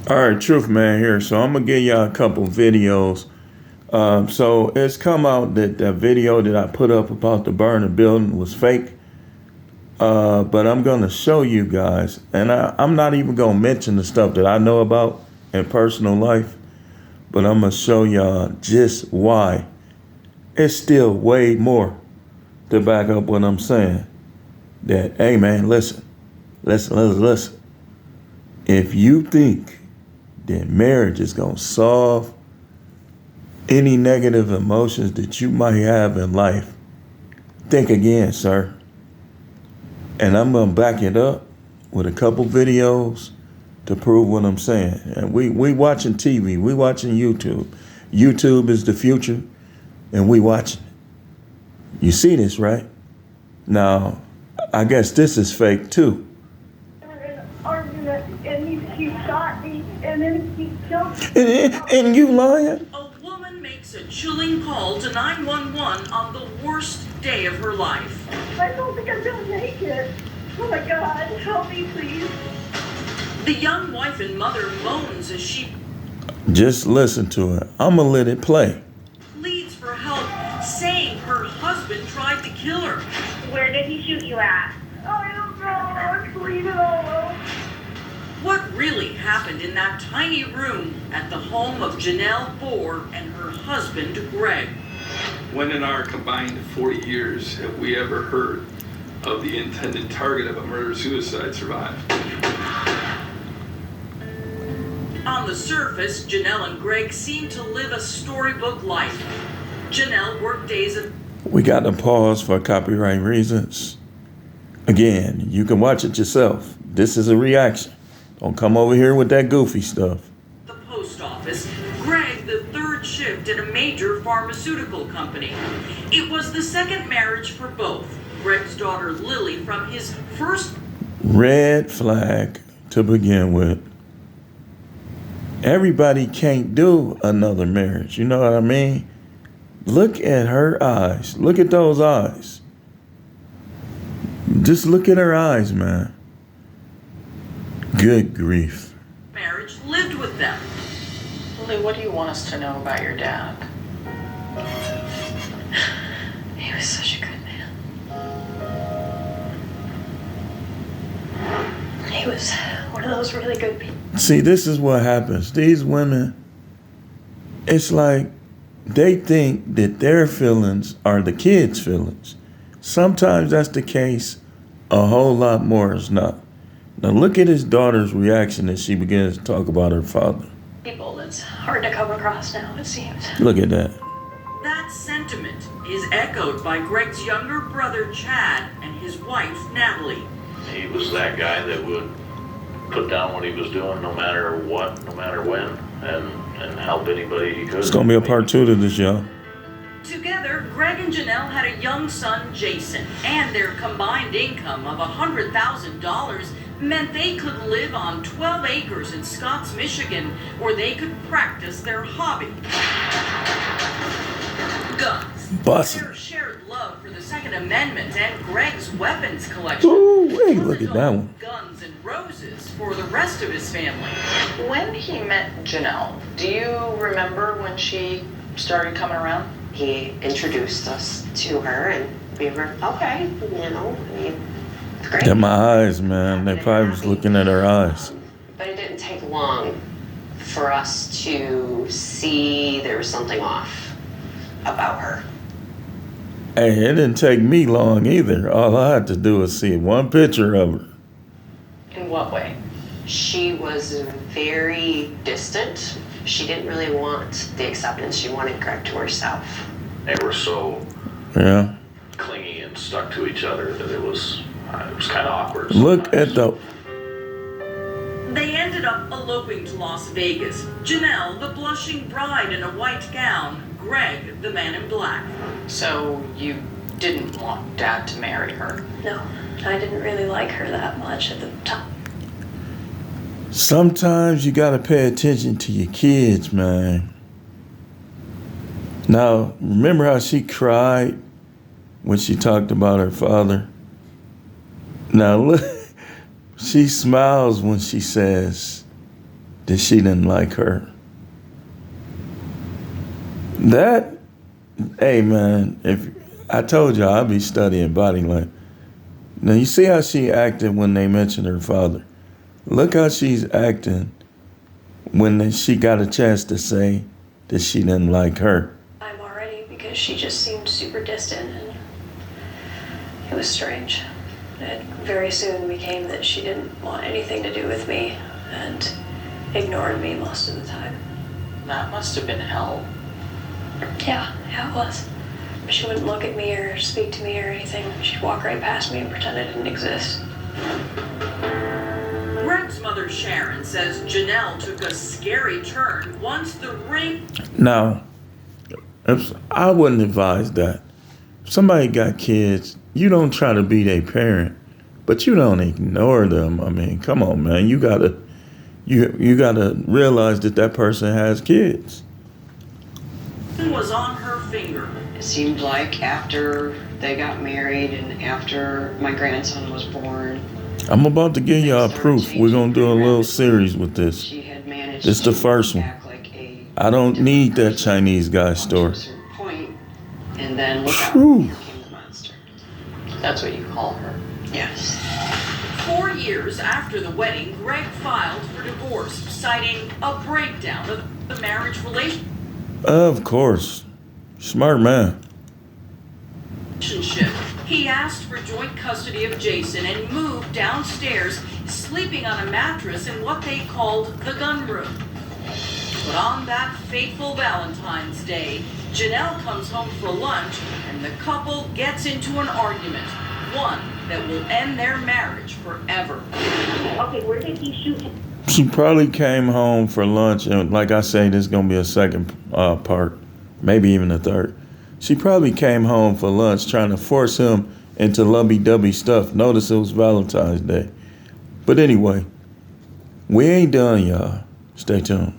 All right, Truth Man here. So I'm gonna give y'all a couple videos. So it's come out that the video that I put up about the burning building was fake. But I'm gonna show you guys, and I'm not even gonna mention the stuff that I know about in personal life, but I'm gonna show y'all just why it's still way more to back up what I'm saying. That hey man, listen. If you think that marriage is gonna solve any negative emotions that you might have in life, think again, sir. And I'm gonna back it up with a couple videos to prove what I'm saying. And we watching TV, we watching YouTube. YouTube is the future, and we watching it. You see this, right? Now, I guess this is fake too. And he shot me, and then he killed me. And you lying? A woman makes a chilling call to 911 on the worst day of her life. I don't think I'm gonna make it. Oh my God, help me, please. The young wife and mother moans as she Just listen to it. I'm gonna let it play. pleads for help, saying her husband tried to kill her. Where did he shoot you at? I don't know. I'm bleeding all over. What really happened in that tiny room at the home of Janelle Ford and her husband, Greg? When in our combined 40 years have we ever heard of the intended target of a murder-suicide survive? On the surface, Janelle and Greg seem to live a storybook life. Janelle worked days of We got to pause for copyright reasons. Again, you can watch it yourself. This is a reaction. Don't come over here with that goofy stuff. the post office, Greg the third shift at a major pharmaceutical company. It was the second marriage for both. Greg's daughter Lily from his first Red flag to begin with. Everybody can't do another marriage. You know what I mean? Look at her eyes. Look at those eyes. Just look at her eyes, man. Good grief. marriage lived with them. Lily, what do you want us to know about your dad? He was such a good man. He was one of those really good people. See, this is what happens. These women, it's like they think that their feelings are the kids' feelings. Sometimes that's the case. A whole lot more is not. Now look at his daughter's reaction as she begins to talk about her father. People that's hard to come across now, it seems. Look at that. That sentiment is echoed by Greg's younger brother Chad and his wife Natalie. He was that guy that would put down what he was doing no matter what, no matter when, and help anybody he could. It's gonna be a part 2 to this, y'all. Together, Greg and Janelle had a young son, Jason, and their combined income of $100,000 meant they could live on 12 acres in Scotts, Michigan, where they could practice their hobby. Guns. Bussin'. Their shared love for the Second Amendment and Greg's weapons collection. Ooh, wait, look at that one. Guns and roses for the rest of his family. When he met Janelle, do you remember when she started coming around? He introduced us to her, and we were okay. I mean, it's great. At my eyes, man. They probably was looking at her eyes. But it didn't take long for us to see there was something off about her. Hey, it didn't take me long either. All I had to do was see one picture of her. In what way? She was very distant. She didn't really want the acceptance. She wanted Greg to herself. They were so Yeah. clingy and stuck to each other that it was kind of awkward. Look at the. They ended up eloping to Las Vegas. Janelle, the blushing bride in a white gown. Greg, the man in black. So you didn't want Dad to marry her? No, I didn't really like her that much at the time. Sometimes you gotta pay attention to your kids, man. Now, remember how she cried when she talked about her father? Now look, she smiles when she says, that she didn't like her. That, hey man, if I told you I'd be studying body language. Now you see how she acted when they mentioned her father. Look how she's acting when she got a chance to say that she didn't like her. I'm already, because she just seemed super distant, and it was strange. It very soon became that she didn't want anything to do with me and ignored me most of the time. That must have been hell. Yeah, it was. But she wouldn't look at me or speak to me or anything. She'd walk right past me and pretend I didn't exist. Greg's mother Sharon says Janelle took a scary turn once the ring. Now, I wouldn't advise that. If somebody got kids, you don't try to be their parent, but you don't ignore them. I mean, come on, man. You gotta realize that person has kids. Was on her finger. It seemed like after they got married and after my grandson was born, I'm about to give y'all proof. We're gonna do a little series with this. she had managed This is the first one. act like a I don't different need that person Chinese guy up to story. a certain point, and then look out, Whew. here came the monster. That's what you call her. Yes. 4 years after the wedding, Greg filed for divorce, citing a breakdown of the marriage relationship. Of course. Smart man. He asked for joint custody of Jason and moved downstairs, sleeping on a mattress in what they called the gun room. But on that fateful Valentine's Day, Janelle comes home for lunch and the couple gets into an argument, one that will end their marriage forever. Okay, where did he shoot him? She probably came home for lunch, and like I say, this is gonna be a second part, maybe even a third. She probably came home for lunch trying to force him into lovey-dovey stuff. Notice it was Valentine's Day. But anyway, we ain't done, y'all. Stay tuned.